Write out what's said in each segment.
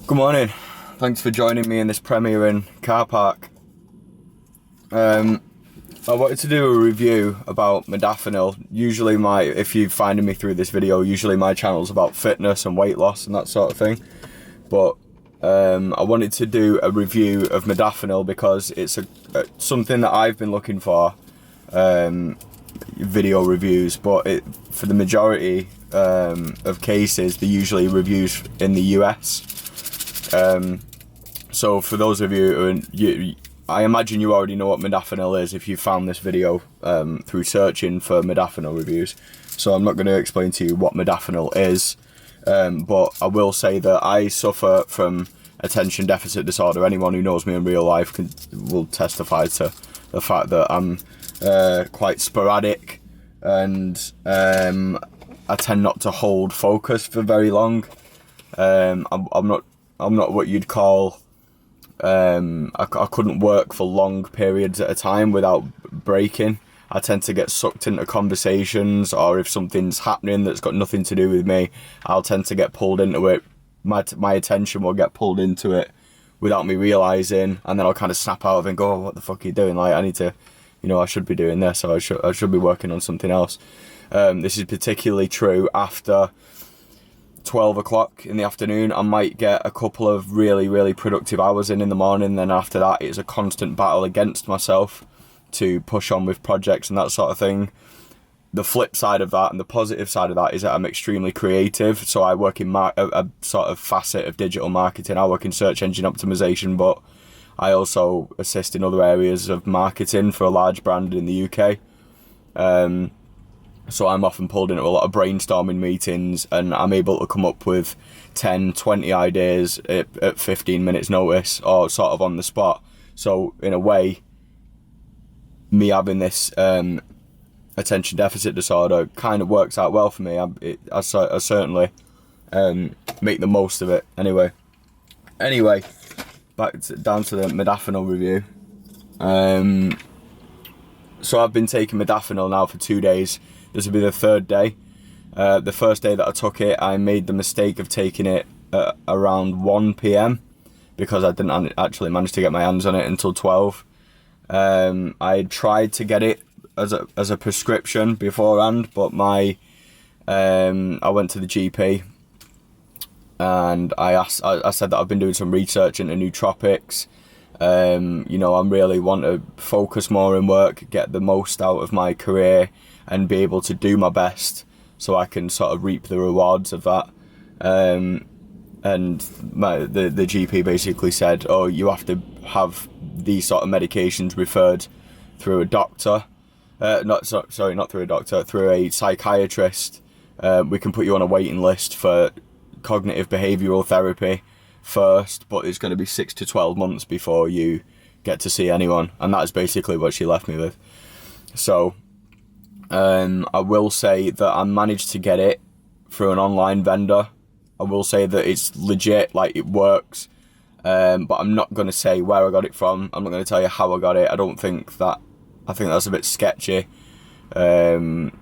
Good morning. Thanks for joining me in this premiering car park. I wanted to do a review about Modafinil. Usually if you're finding me through this video, usually my channel's about fitness and weight loss and that sort of thing. But I wanted to do a review of Modafinil because it's something that I've been looking for, video reviews, but for the majority of cases, they're usually reviews in the US. So for those of you, I imagine you already know what Modafinil is if you found this video through searching for Modafinil reviews. So I'm not going to explain to you what Modafinil is, but I will say that I suffer from attention deficit disorder. Anyone who knows me in real life will testify to the fact that I'm quite sporadic, and I tend not to hold focus for very long. I'm not what you'd call, I couldn't work for long periods at a time without breaking. I tend to get sucked into conversations, or if something's happening that's got nothing to do with me, I'll tend to get pulled into it. My attention will get pulled into it without me realising, and then I'll kind of snap out of it and go, oh, what the fuck are you doing? Like, I need to, I should be doing this, or I should be working on something else. This is particularly true after 12 o'clock in the afternoon. I might get a couple of really, really productive hours in the morning. Then after that, it's a constant battle against myself to push on with projects and that sort of thing. The flip side of that and the positive side of that is that I'm extremely creative. So I work in a sort of facet of digital marketing. I work in search engine optimization, but I also assist in other areas of marketing for a large brand in the UK. So I'm often pulled into a lot of brainstorming meetings, and I'm able to come up with 10, 20 ideas at 15 minutes notice, or sort of on the spot. So in a way, me having this attention deficit disorder kind of works out well for me. I certainly make the most of it. Anyway, down to the Modafinil review. So I've been taking Modafinil now for 2 days. This will be the third day. The first day that I took it, I made the mistake of taking it at around 1 p.m. because I didn't actually manage to get my hands on it until 12. I tried to get it as a prescription beforehand, but I went to the GP and I said that I've been doing some research into nootropics. I really want to focus more in work, get the most out of my career, and be able to do my best so I can sort of reap the rewards of that. And the GP basically said, oh, you have to have these sort of medications referred through a doctor. Not through a doctor, through a psychiatrist. We can put you on a waiting list for cognitive behavioural therapy first, but it's going to be 6 to 12 months before you get to see anyone. And that is basically what she left me with. So I will say that I managed to get it through an online vendor. I will say that it's legit, like it works, but I'm not going to say where I got it from. I'm not going to tell you how I got it. I think that's a bit sketchy. Do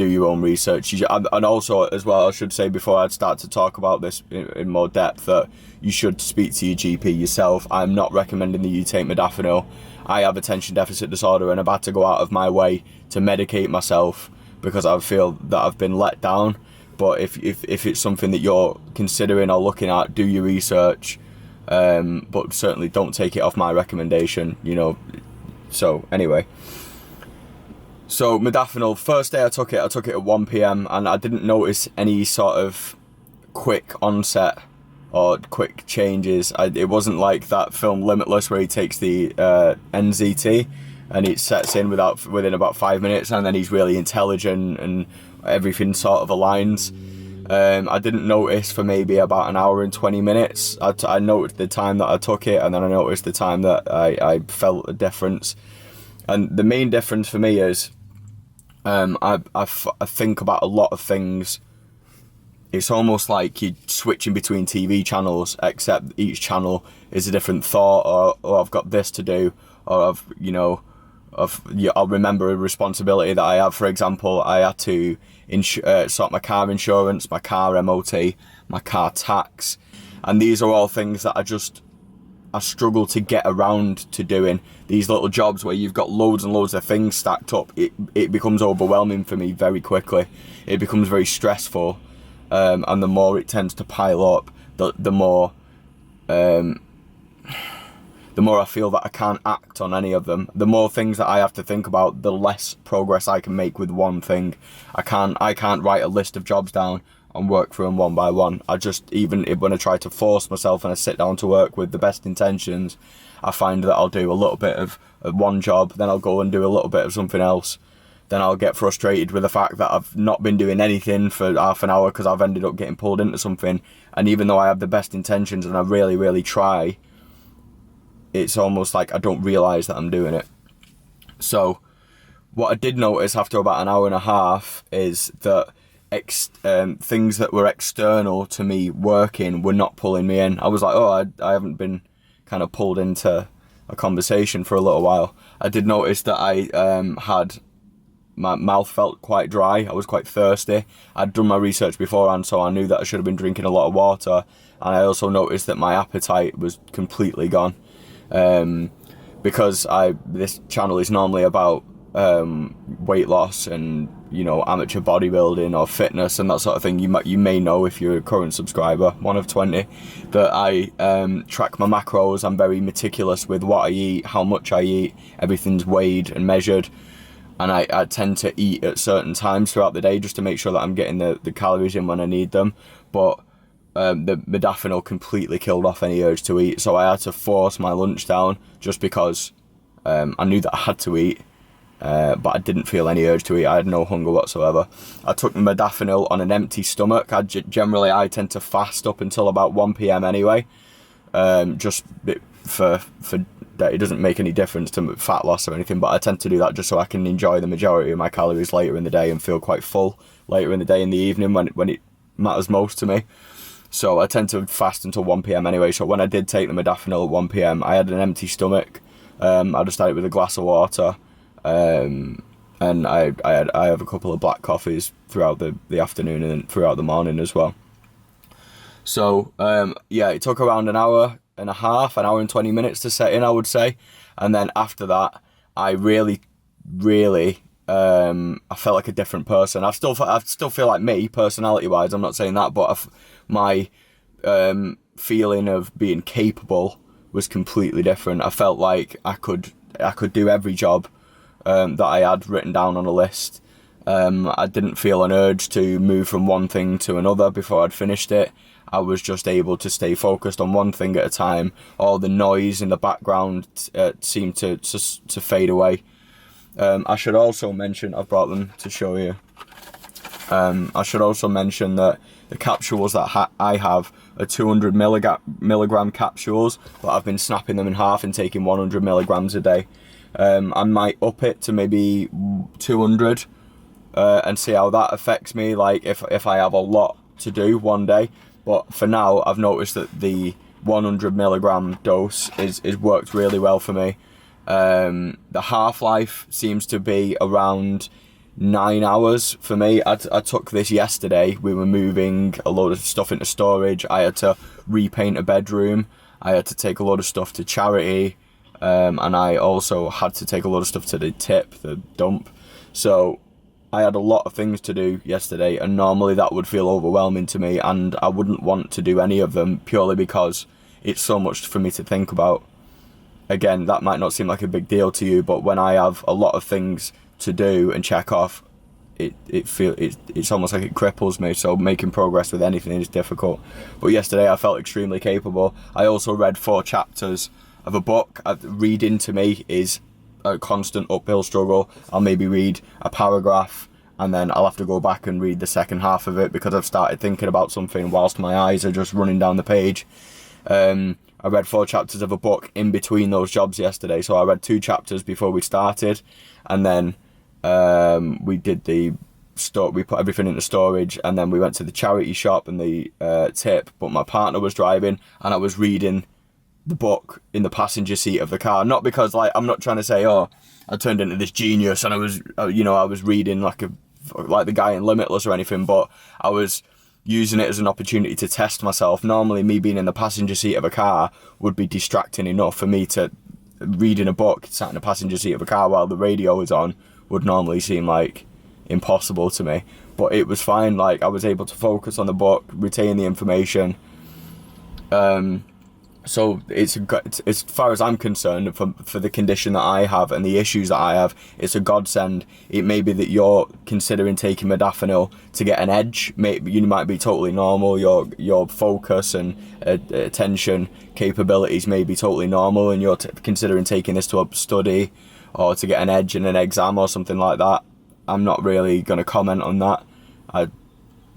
your own research. And also, as well, I should say before I start to talk about this in more depth, that you should speak to your GP yourself. I'm not recommending that you take Modafinil. I have attention deficit disorder, and I've had to go out of my way to medicate myself because I feel that I've been let down. But if it's something that you're considering or looking at, do your research. But certainly don't take it off my recommendation. So anyway. So Modafinil, first day I took it at 1 p.m. and I didn't notice any sort of quick onset or quick changes. It wasn't like that film Limitless where he takes the NZT and it sets in within about 5 minutes, and then he's really intelligent and everything sort of aligns. I didn't notice for maybe about an hour and 20 minutes. I noticed the time that I took it, and then I noticed the time that I felt a difference. And the main difference for me is I think about a lot of things. It's almost like you're switching between TV channels, except each channel is a different thought, or I've got this to do, or I'll remember a responsibility that I have. For example, I had to sort my car insurance, my car MOT, my car tax, And these are all things that I struggle to get around to doing. These little jobs where you've got loads and loads of things stacked up, it becomes overwhelming for me very quickly. It becomes very stressful, and the more it tends to pile up, the more I feel that I can't act on any of them. The more things that I have to think about, the less progress I can make with one thing. I can't write a list of jobs down and work through them one by one. Even when I try to force myself and I sit down to work with the best intentions, I find that I'll do a little bit of one job, then I'll go and do a little bit of something else. Then I'll get frustrated with the fact that I've not been doing anything for half an hour because I've ended up getting pulled into something. And even though I have the best intentions and I really, really try, it's almost like I don't realise that I'm doing it. So what I did notice after about an hour and a half is that things that were external to me working were not pulling me in. I was like, oh, I haven't been kind of pulled into a conversation for a little while. I did notice that my mouth felt quite dry. I was quite thirsty. I'd done my research beforehand, so I knew that I should have been drinking a lot of water. And I also noticed that my appetite was completely gone. Because this channel is normally about weight loss and, you know, amateur bodybuilding or fitness and that sort of thing. You may know, if you're a current subscriber, one of 20, that I track my macros. I'm very meticulous with what I eat, how much I eat. Everything's weighed and measured, and I tend to eat at certain times throughout the day just to make sure that I'm getting the calories in when I need them. But the Modafinil completely killed off any urge to eat, so I had to force my lunch down just because I knew that I had to eat, but I didn't feel any urge to eat. I had no hunger whatsoever. I took the Modafinil on an empty stomach. Generally I tend to fast up until about 1 p.m. anyway, just for that. It doesn't make any difference to fat loss or anything, but I tend to do that just so I can enjoy the majority of my calories later in the day and feel quite full later in the day, in the evening, when it matters most to me. So I tend to fast until 1 p.m. anyway. So when I did take the Modafinil at 1 p.m, I had an empty stomach. I just had it with a glass of water, and I have a couple of black coffees throughout the afternoon and throughout the morning as well. So yeah, it took around an hour and a half, an hour and 20 minutes to set in, I would say. And then after that, I really I felt like a different person. I still feel like me, personality wise. I'm not saying that, but my feeling of being capable was completely different. I felt like I could do every job that I had written down on a list. I didn't feel an urge to move from one thing to another before I'd finished it. I was just able to stay focused on one thing at a time. All the noise in the background seemed to fade away. I should also mention, I've brought them to show you. I should also mention that the capsules that I have are 200 milligram capsules, but I've been snapping them in half and taking 100 milligrams a day. I might up it to maybe 200 and see how that affects me, like if I have a lot to do one day. But for now, I've noticed that the 100 milligram dose is worked really well for me. The half-life seems to be around 9 hours for me. I took this yesterday. We were moving a load of stuff into storage. I had to repaint a bedroom. I had to take a load of stuff to charity. And I also had to take a lot of stuff to the tip, the dump. So I had a lot of things to do yesterday, and normally that would feel overwhelming to me, and I wouldn't want to do any of them purely because it's so much for me to think about. Again, that might not seem like a big deal to you, but when I have a lot of things to do and check off, it's almost like it cripples me. So making progress with anything is difficult. But yesterday I felt extremely capable. I also read 4 chapters of a book. Reading to me is a constant uphill struggle. I'll maybe read a paragraph and then I'll have to go back and read the second half of it because I've started thinking about something whilst my eyes are just running down the page. I read 4 chapters of a book in between those jobs yesterday. So I read 2 chapters before we started, and then we put everything into storage, and then we went to the charity shop and the tip, but my partner was driving and I was reading the book in the passenger seat of the car. Not because, like, I'm not trying to say, oh, I turned into this genius and I was reading like the guy in Limitless or anything, but I was using it as an opportunity to test myself. Normally me being in the passenger seat of a car would be distracting enough for me to reading a book sat in the passenger seat of a car while the radio is on would normally seem like impossible to me. But it was fine, like I was able to focus on the book, retain the information. So as far as I'm concerned, for the condition that I have and the issues that I have, it's a godsend. It may be that you're considering taking modafinil to get an edge. Maybe you might be totally normal. Your focus and attention capabilities may be totally normal, and you're considering taking this to a study or to get an edge in an exam or something like that. I'm not really going to comment on that.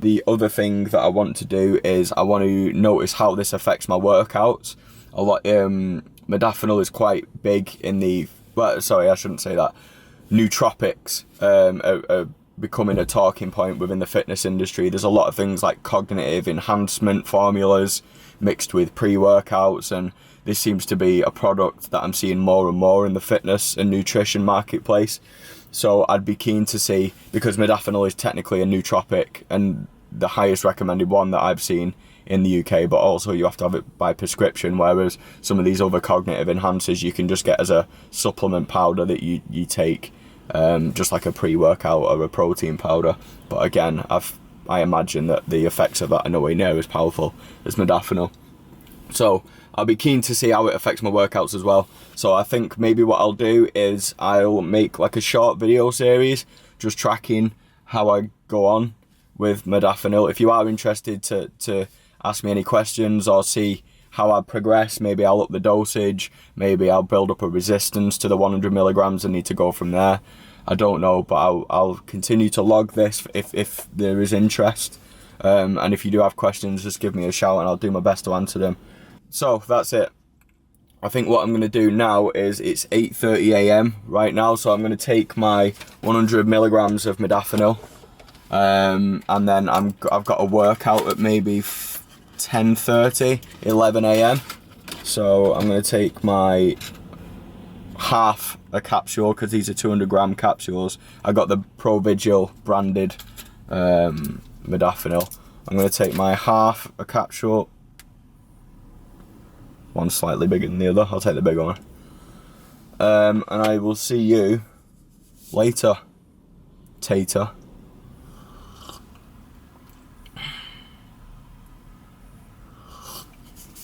The other thing that I want to do is I want to notice how this affects my workouts. A lot, modafinil is quite big in the, well, sorry, I shouldn't say that. Nootropics are becoming a talking point within the fitness industry. There's a lot of things like cognitive enhancement formulas mixed with pre-workouts, and this seems to be a product that I'm seeing more and more in the fitness and nutrition marketplace. So I'd be keen to see, because modafinil is technically a nootropic and the highest recommended one that I've seen in the UK, but also you have to have it by prescription, whereas some of these other cognitive enhancers you can just get as a supplement powder that you take, just like a pre-workout or a protein powder. But again, I imagine that the effects of that are nowhere near as powerful as modafinil. So I'll be keen to see how it affects my workouts as well. So I think maybe what I'll do is I'll make like a short video series just tracking how I go on with modafinil. If you are interested to ask me any questions or see how I progress, maybe I'll up the dosage, maybe I'll build up a resistance to the 100 milligrams and need to go from there. I don't know, but I'll continue to log this if there is interest. And if you do have questions, just give me a shout and I'll do my best to answer them. So that's it. I think what I'm going to do now is it's 8:30 a.m. right now, so I'm going to take my 100 milligrams of modafinil, and then I've got a workout at maybe 10:30, 11 a.m. So I'm going to take my half a capsule, because these are 200-gram capsules. I got the Provigil branded modafinil. I'm going to take my half a capsule. One slightly bigger than the other. I'll take the bigger one. And I will see you later, Tater.